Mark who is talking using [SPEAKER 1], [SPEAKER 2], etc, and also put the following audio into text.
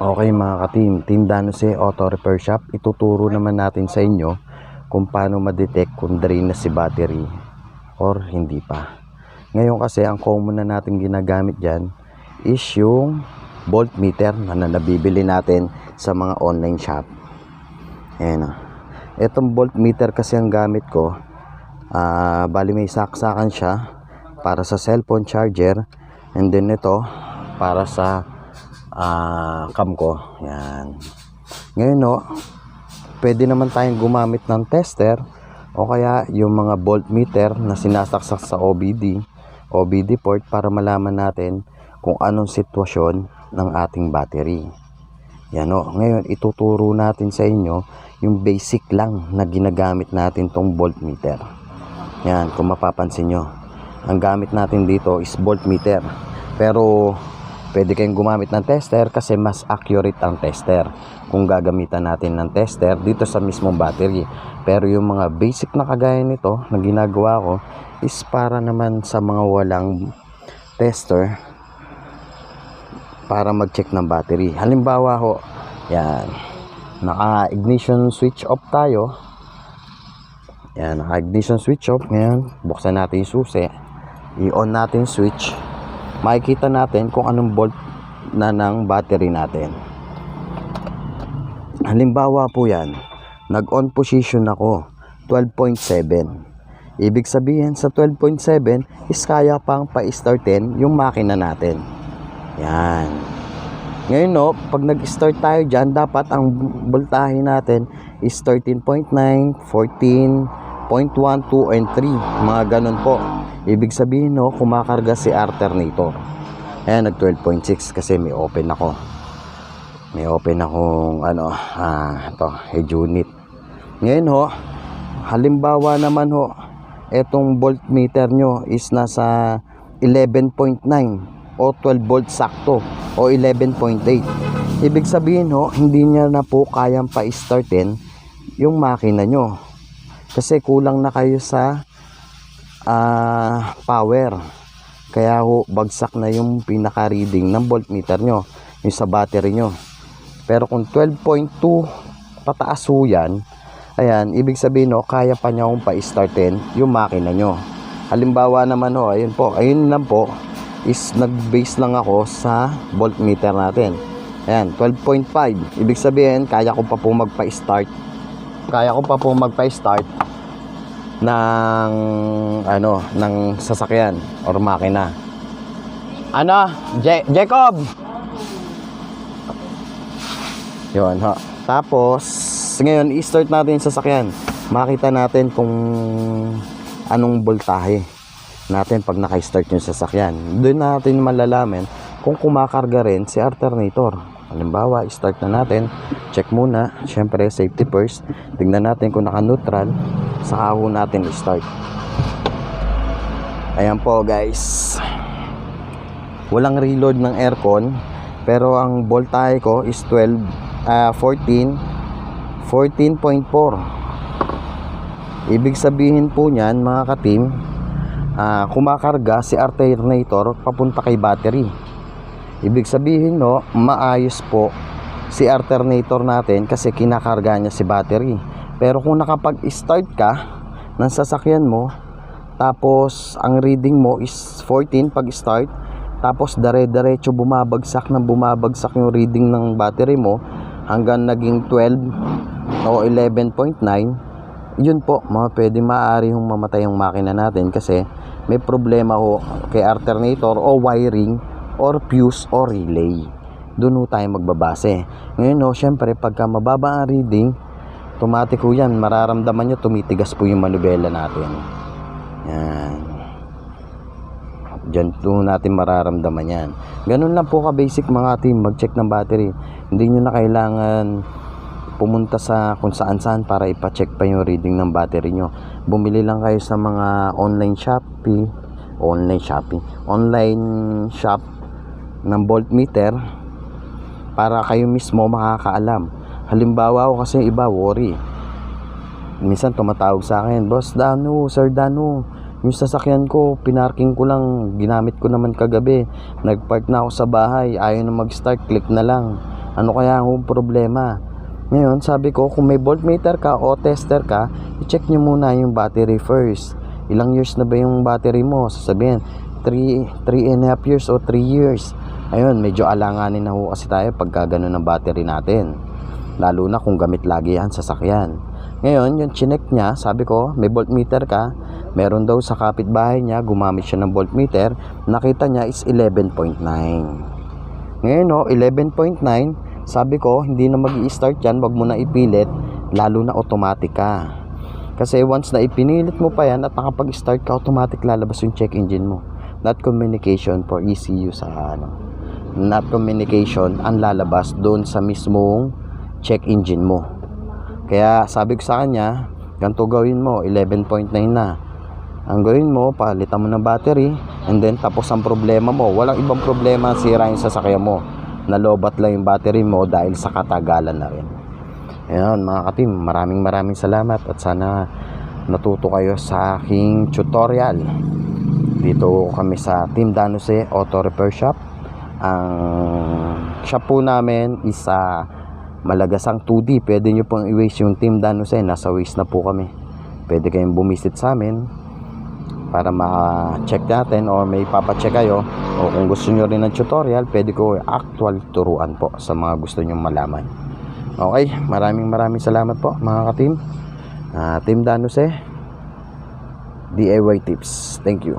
[SPEAKER 1] Okay mga ka-team, Team Danose Auto Repair Shop, ituturo naman natin sa inyo kung paano ma-detect kung drain na si battery or hindi pa. Ngayon kasi ang common na natin ginagamit dyan is yung voltmeter na nabibili natin sa mga online shop. Ayan o. Itong voltmeter kasi ang gamit ko, bali may saksakan siya para sa cellphone charger, and then ito para sa cam ko. Yan. Ngayon no, pwede naman tayong gumamit ng tester o kaya yung mga voltmeter na sinasaksak sa OBD port para malaman natin kung anong sitwasyon ng ating battery. Yan o. Ngayon ituturo natin sa inyo yung basic lang na ginagamit natin tong voltmeter. Yan, kung mapapansin nyo, ang gamit natin dito is voltmeter, pero pwede kayong gumamit ng tester kasi mas accurate ang tester kung gagamitan natin ng tester dito sa mismong battery. Pero yung mga basic na kagaya nito na ginagawa ko is para naman sa mga walang tester, para mag-check ng battery. Halimbawa ho, yan, naka-ignition switch off tayo. Yan, naka-ignition switch off. Ngayon, buksan natin yung susi, i-on natin switch, makikita natin kung anong volt na ng battery natin. Halimbawa po yan, nag-on position ako 12.7. Ibig sabihin sa 12.7 is kaya pang pa-startin yung makina natin. Yan. Ngayon no, pag nag-start tayo dyan, dapat ang voltahe natin is 13.9, 14.1, 2, and 3. Mga ganun po. Ibig sabihin no, kumakarga si alternator. Ayan, nag 12.6 kasi may open ako. May open akong ito, head unit. Ngayon ho, halimbawa naman ho, etong voltmeter nyo is nasa 11.9 o 12 volt sakto o 11.8. Ibig sabihin ho, hindi niya na po kayang pa-startin yung makina nyo kasi kulang na kayo sa power. Kaya ho, bagsak na yung pinaka reading ng voltmeter nyo, yung sa battery nyo. Pero kung 12.2 pataas ho yan, ayan, ibig sabihin ho, kaya pa niya kung pa-startin yung makina nyo. Halimbawa naman ho, ayun po, ayun lang po, is nag-base lang ako sa voltmeter natin. Ayan, 12.5. Ibig sabihin, kaya ko pa po magpa-start. Kaya ko pa po magpa-start ng ng sasakyan or makina. Jacob. Yun ha. Tapos ngayon i-start natin yung sasakyan. Makita natin kung anong voltahe natin pag naka-start yung sasakyan. Doon natin malalaman kung kumakarga rin si alternator. Halimbawa, start na natin. Check muna. Syempre, safety first. Tingnan natin kung naka-neutral. Saka ho natin i-start. Ayan po guys. Walang reload ng aircon. Pero ang voltahe ko is 14.4. Ibig sabihin po niyan mga ka-team, kumakarga si alternator papunta kay battery. Ibig sabihin no, maayos po si alternator natin kasi kinakarga niya si battery. Pero kung nakapag-start ka ng sasakyan mo, tapos ang reading mo is 14 pag-start, tapos dire-diretso bumabagsak yung reading ng battery mo hanggang naging 12 o 11.9, yun po, maaari hong mamatay yung makina natin kasi may problema ho kay alternator o wiring or fuse or relay. Doon ho tayo magbabase. Ngayon ho, syempre pagka mababa ang reading, automatic ho yan, mararamdaman nyo tumitigas po yung manubela natin. Yan. Diyan doon natin mararamdaman yan. Ganun lang po ka basic mga team, mag-check ng battery. Hindi nyo na kailangan pumunta sa kung saan para ipa-check pa yung reading ng battery nyo. Bumili lang kayo sa mga online shop ng voltmeter para kayo mismo makakaalam. Halimbawa ako kasi iba worry. Minsan tumatawag sa akin, Boss Dano, Sir Dano, yung sasakyan ko, pinarking ko lang, ginamit ko naman kagabi. Nagpark na ako sa bahay, ayaw na mag-start, click na lang. Ano kaya ang problema? Ngayon, sabi ko, kung may voltmeter ka o tester ka, i-check nyo muna yung battery first. Ilang years na ba yung battery mo? Sasabihin, 3.5 years o 3 years. Ayun, medyo alanganin na ho kasi tayo pagka ganun ang battery natin. Lalo na kung gamit lagi yan sa sasakyan. Ngayon, yung chinek niya, sabi ko, may voltmeter ka. Meron daw sa kapitbahay niya, gumamit siya ng voltmeter. Nakita niya is 11.9. Ngayon, 11.9, sabi ko, hindi na mag-i-start yan, wag mo na ipilit, lalo na automatic ka. Kasi once na ipinilit mo pa yan at nakapag-start ka, automatic lalabas yung check engine mo. Not communication for ECU sa not communication ang lalabas doon sa mismong check engine mo. Kaya sabi ko sa kanya, ganito gawin mo, 11.9 na. Ang gawin mo, palitan mo ng battery, and then tapos ang problema mo. Walang ibang problema, sira yung sasakyan mo. Nalobat lang yung battery mo dahil sa katagalan na rin. Ayan mga ka-team, maraming salamat at sana natuto kayo sa aking tutorial. Dito kami sa Team Danose Auto Repair Shop. Ang shop po namin is Malagasang 2D. Pwede nyo pong i-waste yung Team Danose. Nasa waste na po kami. Pwede kayong bumisit sa amin para ma-check natin or may papacheck kayo. O kung gusto nyo rin ng tutorial, pwede ko actual turuan po sa mga gusto nyo malaman. Okay, maraming salamat po mga ka-team. Team Danose DIY Tips. Thank you.